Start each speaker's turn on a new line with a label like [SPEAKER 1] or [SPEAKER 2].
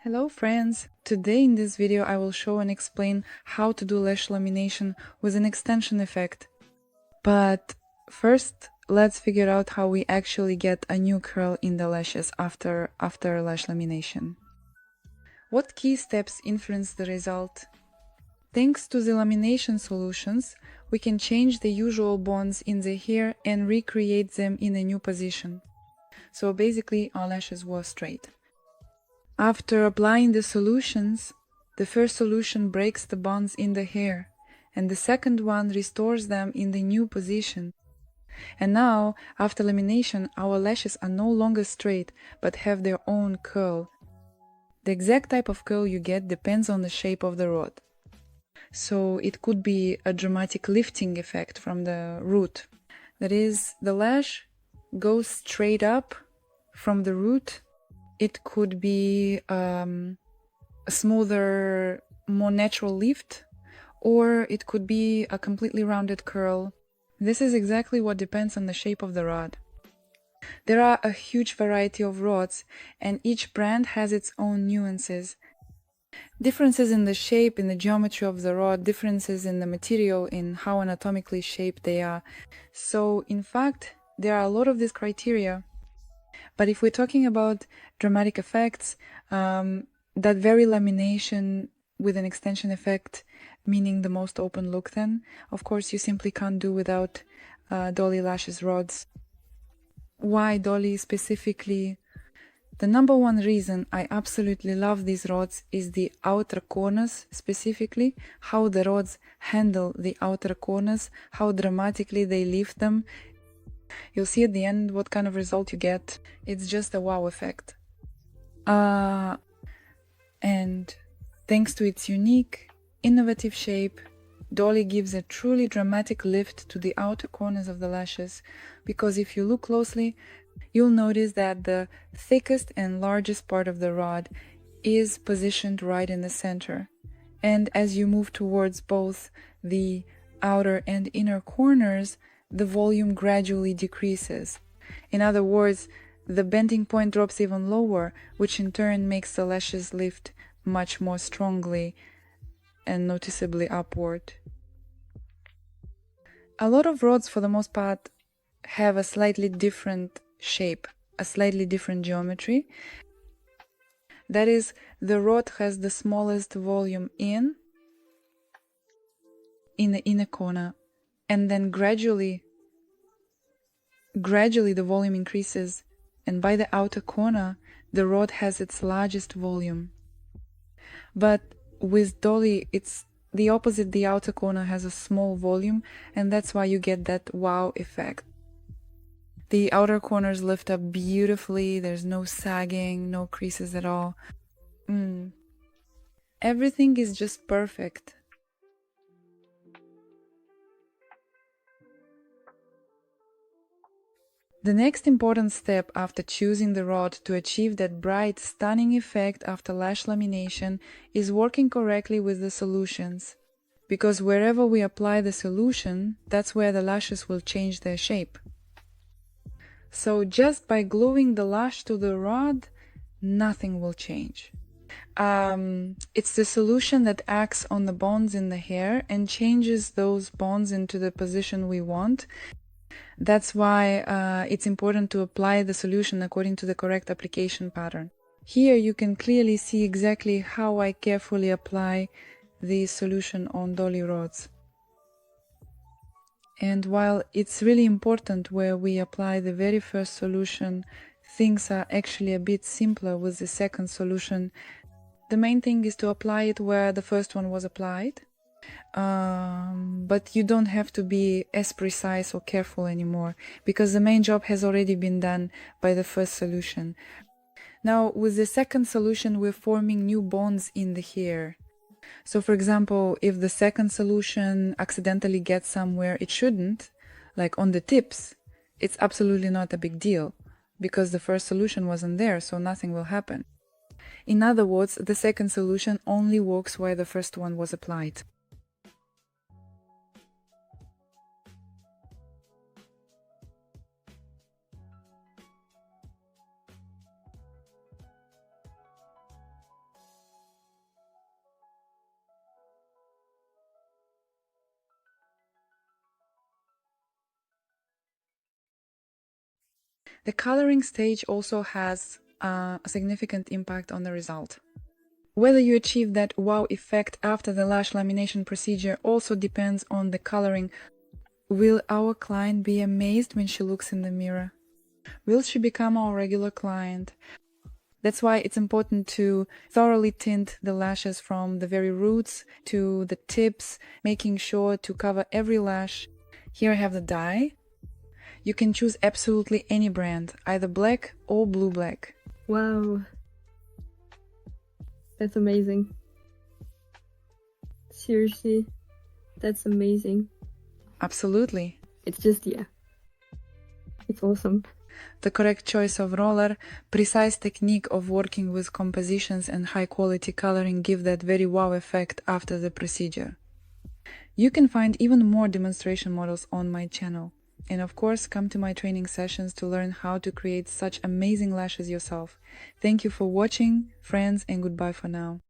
[SPEAKER 1] Hello friends! Today in this video I will show and explain how to do lash lamination with an extension effect. But first let's figure out how we actually get a new curl in the lashes after lash lamination. What key steps influence the result? Thanks to the lamination solutions, we can change the usual bonds in the hair and recreate them in a new position. So basically our lashes were straight. After applying the solutions, the first solution breaks the bonds in the hair, and the second one restores them in the new position. And now, after lamination, our lashes are no longer straight, but have their own curl. The exact type of curl you get depends on the shape of the rod. So it could be a dramatic lifting effect from the root. That is, the lash goes straight up from the root. It could be a smoother, more natural lift, or it could be a completely rounded curl. This is exactly what depends on the shape of the rod. There are a huge variety of rods, and each brand has its own nuances. Differences in the shape, in the geometry of the rod, differences in the material, in how anatomically shaped they are. So, in fact, there are a lot of these criteria. But if we're talking about dramatic effects, that very lamination with an extension effect, meaning the most open look, then, of course, you simply can't do without dolly lashes rods. Why dolly specifically? The number one reason I absolutely love these rods is the outer corners, specifically, how the rods handle the outer corners, how dramatically they lift them. You'll see at the end what kind of result you get. It's just a wow effect. And thanks to its unique, innovative shape, dolly gives a truly dramatic lift to the outer corners of the lashes, because if you look closely, you'll notice that the thickest and largest part of the rod is positioned right in the center. And as you move towards both the outer and inner corners, the volume gradually decreases. In other words, the bending point drops even lower, which in turn makes the lashes lift much more strongly and noticeably upward. A lot of rods, for the most part, have a slightly different shape, a slightly different geometry. That is, the rod has the smallest volume in the inner corner, and then gradually the volume increases, and by the outer corner the rod has its largest volume. But with dolly it's the opposite. The outer corner has a small volume, and that's why you get that wow effect. The outer corners lift up beautifully, there's no sagging, no creases at all. Everything is just perfect. The next important step after choosing the rod to achieve that bright, stunning effect after lash lamination is working correctly with the solutions. Because wherever we apply the solution, that's where the lashes will change their shape. So just by gluing the lash to the rod, nothing will change. It's the solution that acts on the bonds in the hair and changes those bonds into the position we want. That's why it's important to apply the solution according to the correct application pattern. Here you can clearly see exactly how I carefully apply the solution on dolly rods. And while it's really important where we apply the very first solution, things are actually a bit simpler with the second solution. The main thing is to apply it where the first one was applied. But you don't have to be as precise or careful anymore, because the main job has already been done by the first solution. Now, with the second solution, we're forming new bonds in the hair. So, for example, if the second solution accidentally gets somewhere it shouldn't, like on the tips, it's absolutely not a big deal, because the first solution wasn't there, so nothing will happen. In other words, the second solution only works where the first one was applied. The coloring stage also has a significant impact on the result. Whether you achieve that wow effect after the lash lamination procedure also depends on the coloring. Will our client be amazed when she looks in the mirror? Will she become our regular client? That's why it's important to thoroughly tint the lashes from the very roots to the tips, making sure to cover every lash. Here I have the dye. You can choose absolutely any brand, either black or blue black.
[SPEAKER 2] Wow. That's amazing. Seriously, that's amazing.
[SPEAKER 1] Absolutely.
[SPEAKER 2] It's just, yeah. It's awesome.
[SPEAKER 1] The correct choice of roller, precise technique of working with compositions and high quality coloring give that very wow effect after the procedure. You can find even more demonstration models on my channel. And of course, come to my training sessions to learn how to create such amazing lashes yourself. Thank you for watching, friends, and goodbye for now.